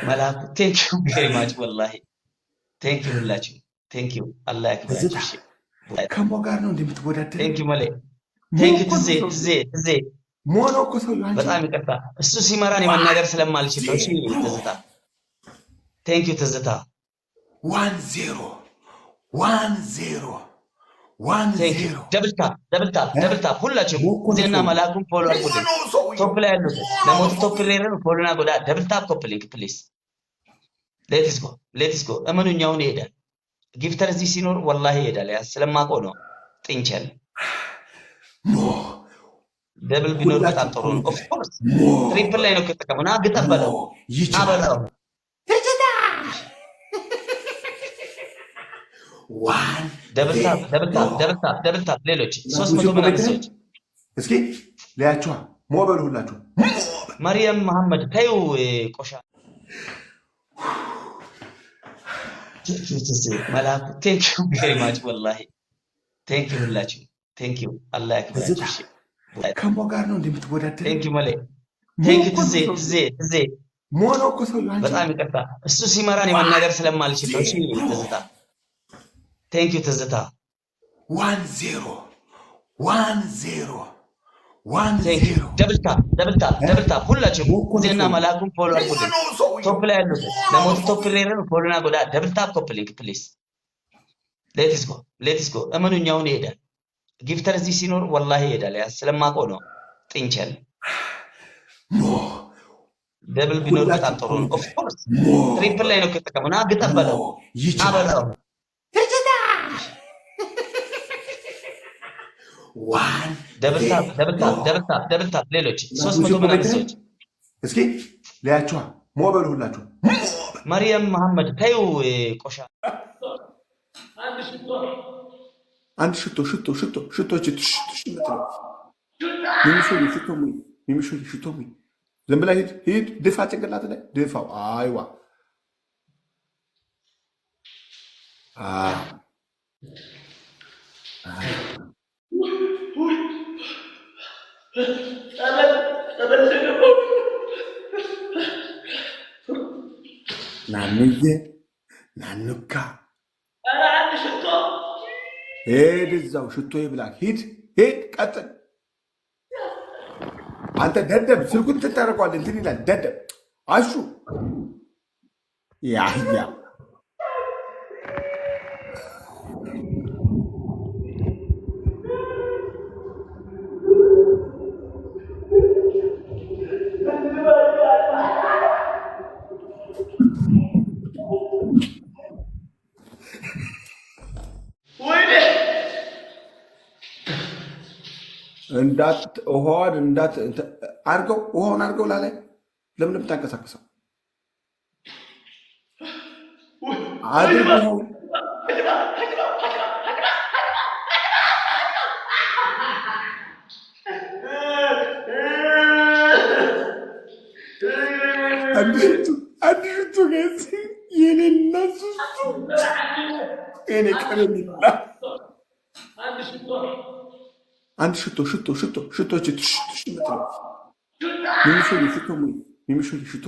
መላኩ ቴንክ ዩ ቬሪ ማች ወላሂ ቴንክ ዩ ሁላችሁ ቴንክ ዩ አላህ ያክብራችሁ። እሺ ከሞ ጋር ነው እንደምትወዳደር። ቴንክ ዩ መሌ ቴንክ ዩ ትዜ ሞኖ እኮ ሰው በጣም ይቅርታ እሱ ሲመራን የመናገር ስለማልችል ነው። እሺ ትዝታ ቴንክ ዩ ትዝታ 1-0 1-0 ደብልታ ሁላችሁም ዜና መላኩን ፎሎ አድርጉልኝ። ቶፕ ላይ ያሉት ለሞት ቶፕ ሬረን ፎሎና ጎዳ ደብልታ ኮፕ ሊንክ ፕሊዝ። ሌትስ ጎ እመኑኛውን ይሄዳል። ጊፍተር እዚህ ሲኖር ወላሂ ይሄዳል። ያ ስለማውቀው ነው። ጥንቸል ደብል ቢኖር በጣም ጥሩ ነው። ኦፍ ኮርስ ትሪፕል ላይ ነው ከተቀመና ግጠበለው አበላው ደብልታ ሌሎች 300 ምናምን ሰዎች እስኪ ለያችኋ ሞበል ሁላችሁ መርየም መሐመድ ታዩ ቆሻ መላኩ ቴንክ ዩ ቬሪ ማች ወላሂ ቴንክ ዩ ሁላችሁ ቴንክ ዩ አላህ ያክብራችሁ። እሺ ከሞ ጋር ነው እንደምትወዳደር። ቴንክ ዩ መሌ ቴንክ ዩ ትዜ ሞኖ እኮ ሰው በጣም ይቅርታ እሱ ሲመራን የመናገር ስለማልችል ነው። እሺ ትዝታ ቴንክ ዩ ትዝታ 1-0 ደብልታ ሁላችሁም ዜና መላኩን ፎሎ አድርጉልኝ። ቶፕ ላይ ያሉት ለሞት ቶፕ ሬረን ፎሎና ጎዳ ደብልታ ኮፕ ሊንክ ፕሊዝ። ሌትስ ጎ እመኑኛውን ይሄዳል። ጊፍተር እዚህ ሲኖር ወላሂ ይሄዳል። ያ ስለማውቀው ነው። ጥንቸል ደብል ቢኖር በጣም ጥሩ ነው። ኦፍ ኮርስ ትሪፕል ላይ ነው ከተቀመና ግጠበለው አበላው ደብልታ ሌሎች 300 ምናምን ሰዎች እስኪ ለያችኋ ሞበል ሁላችሁ መርየም መሐመድ ታዩ ቆሻ አንድ ሽቶች ሽቶ ዝም ብለህ ሂድ ድፋ ጭንቅላት ላይ ድፋው። አይዋ ናንዬ ናንካ ሄድ እዛው ሽቶ ይብላል። ሂድ ቀጥል። አንተ ደደብ ስልኩን ትታረቋለህ። እንትን ይላል ደደብ አሹ ያህያ ውሃውን አድርገው ላላይ ለምን የምታንቀሳቀሰው አድርገው። አዲሽቱ ገጽ የኔና ሱሱ እኔ ቀረሚላ አንድ ሽቶች ሽቶ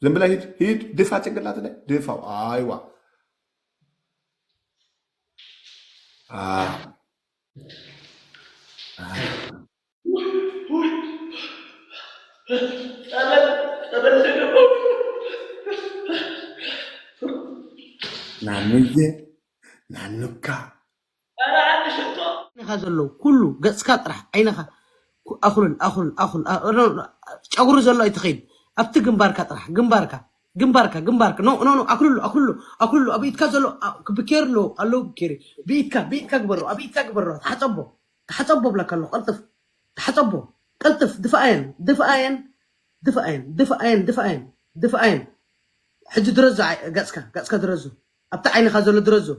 ዝም ብለህ ሂድ ድፋ ጭንቅላት ላይ ድፋው። አይዋ ናንዬ ናንካ ዘሎ ኩሉ ገጽካ ጥራሕ ዓይንኻ ኣኹልን ጨጉሪ ዘሎ ኣይትኸይድ ኣብቲ ግንባርካ ጥራሕ ግንባርካ ኖ ኣኩልሉ ኣብ ኢድካ ዘሎ ብኬር ኣሎ ኣለው ብኬሪ ብኢድካ ግበሮ ኣብ ኢድካ ግበሮ ተሓፀቦ ብለካ ኣሎ ቀልጥፍ ተሓፀቦ ቀልጥፍ ድፍኣየን ሕጂ ድረዞ ገጽካ ድረዞ ኣብቲ ዓይንኻ ዘሎ ድረዞ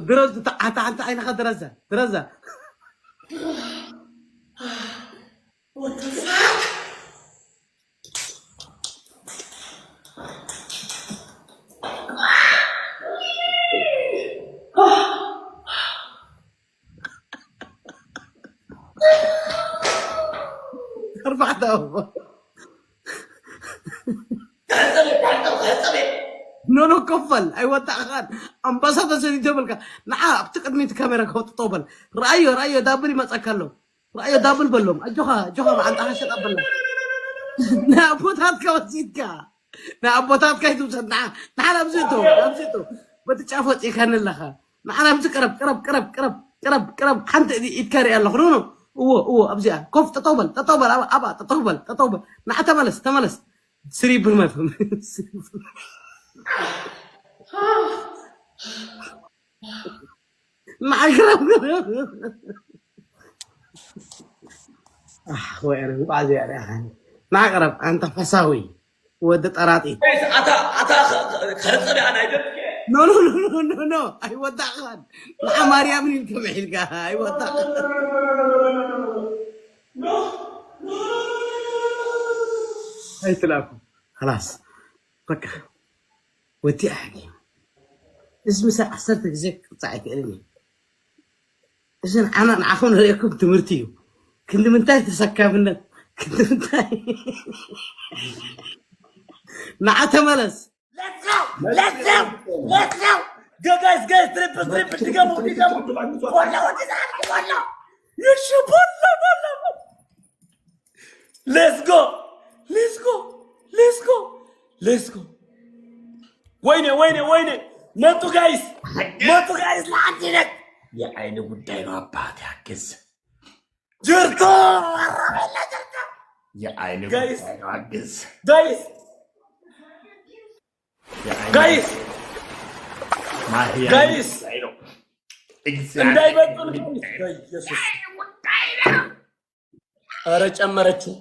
درزو تعال عينك درزة What the fuck? أربعة دقايق. نو كفل أيوة تأخذ أمبسطة سيدي جبلك نعم بتقدمي الكاميرا كوت طوبل رأيه دابلي ما تأكله رأيه دابل بلوم جوها ما عندها شيء قبلنا نابوتات كوزيتك نابوتات كيدو سنع نحن أبزيتو بتشافوت إخان الله نحن أبزي قرب حنت يتكاري الله خلونه هو أبزيها كوف تطوبل أبا تطوبل نحن تملس سريب ما فهم معقرب وين بعد يعني معقرب أنت فساوي ودت أراضي أتا خرطني أنا يدك نو أي وداخل لا مريم من كمحيل أي وداخل أي تلاقوا خلاص ركع ودي أحكي اسمي سأحسرتك زيك طعك إلمي إذن أنا عفوا رأيكم تمرتيو كنت منتهي تسكى منك كنت منتهي نعتها ملس Let's go go guys trip تقاموا والله يشوف والله let's go ويني ماتوا جايز لعندك يا عيني قدامي وابعد يعكز جرتو يا عيني جايز يعكز جايز ما هي جايز እንዳይ በጥል ኢየሱስ ኧረ ጨመረችው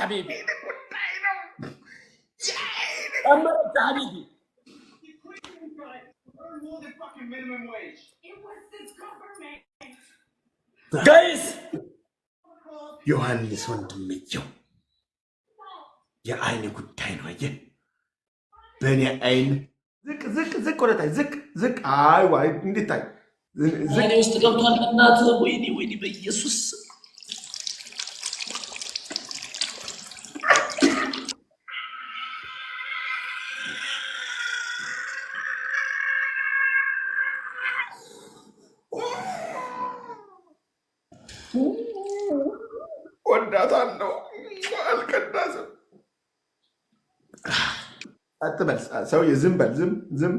حبيبي ጨመረችው حبيبي ጋይስ ዮሐንስ ወንድምየው የአይን ጉዳይ ነው አየህ በእኔ አይን ዝቅ ወደታይ ዝቅ አይዋ እንድታይ እኔ ውስጥ ገብቷል እናት ወይኔ በኢየሱስ ወዳታለሁ አልቀዳስም አትበል ሰውዬ ዝም በል ዝም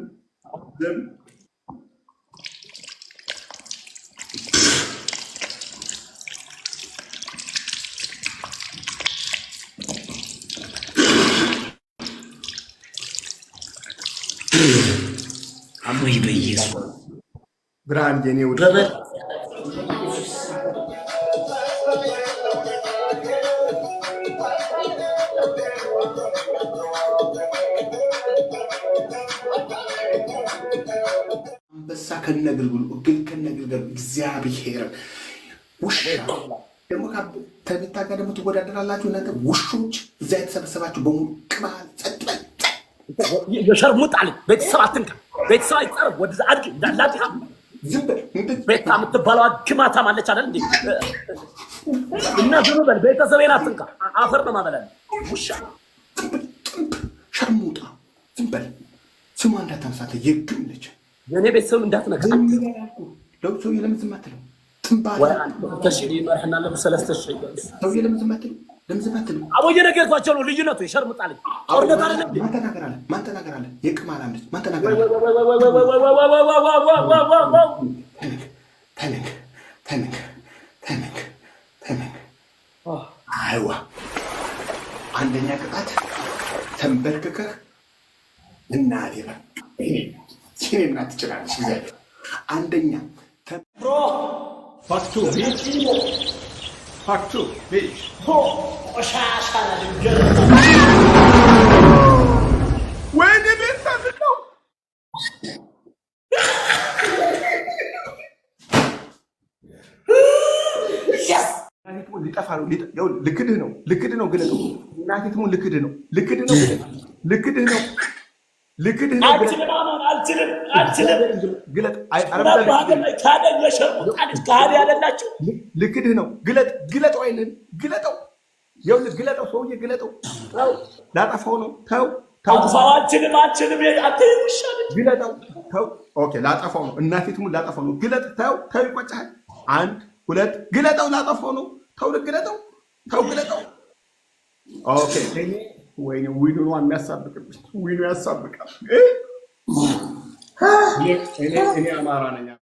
አሞይ በኢየሱስ ብርሃን የኔ ወደ አንበሳ ከነግልግሉ እግል ከነግልገሉ እግዚአብሔር ውሻ ደግሞ ከቤታ ጋር ደግሞ ትወዳደራላችሁ እናንተ ውሾች እዛ የተሰበሰባችሁ በሙሉ ቅማል ጸጥ በል የሸርሙጥ አለ ቤተሰብ አትንካ ቤተሰብ አይቀርብ ወደዛ አድግ እንዳላታ ዝም በል ቤታ የምትባለው ግማታ ማለች አይደል እንዴ እና ዝም በል ቤተሰቤን አትንካ አፈር ነው ማበላል ውሻ ሸርሙጣ ዝም በል ስሟ እንዳታንሳተ የግም ነች የኔ ቤተሰብ እንዳትነካ ለውጥ ሰውዬ ለምን ዝም አትለው ትንባል ተሽዲ መርህና ለሰለስተ ሺህ ሰውዬ ለምን ዝም አትለው አቦ እየነገርኳቸው ነው ልዩነቱ የሸርሙጣል ጦርነት አይደለም ማን ተናገራለ የቅማል አምስት ማን ተናገራለ ተነክ አይዋ አንደኛ ቅጣት ተንበርክከህ እናቴ እናት ትችላለች አንደኛ ፋክቱ bitch. When did it start to go? ሊጠፋ ነው። ልክድህ ነው ግለጠው። እናቴ ትሙት ልክድህ ነው ልክድህ ነው። ግለጥ ልክድህ ነው። ግለጠው አይንን ግለጠው። ይኸውልህ ግለጠው፣ ሰውዬ ግለጠው። ላጠፋው ነው። ተው ግለጠው። ተው ኦኬ፣ ላጠፋው ነው። እናቴ ትሙት ላጠፋው ነው። ግለጥ። ተው ይቆጭሃል። 1 2 ግለጠው። ላጠፋው ነው። ተው ግለጠው። ኦኬ ወይኔ ዊኑ ነው የሚያሳብቅብኝ። ዊኑ ያሳብቃል። እኔ አማራ ነኝ።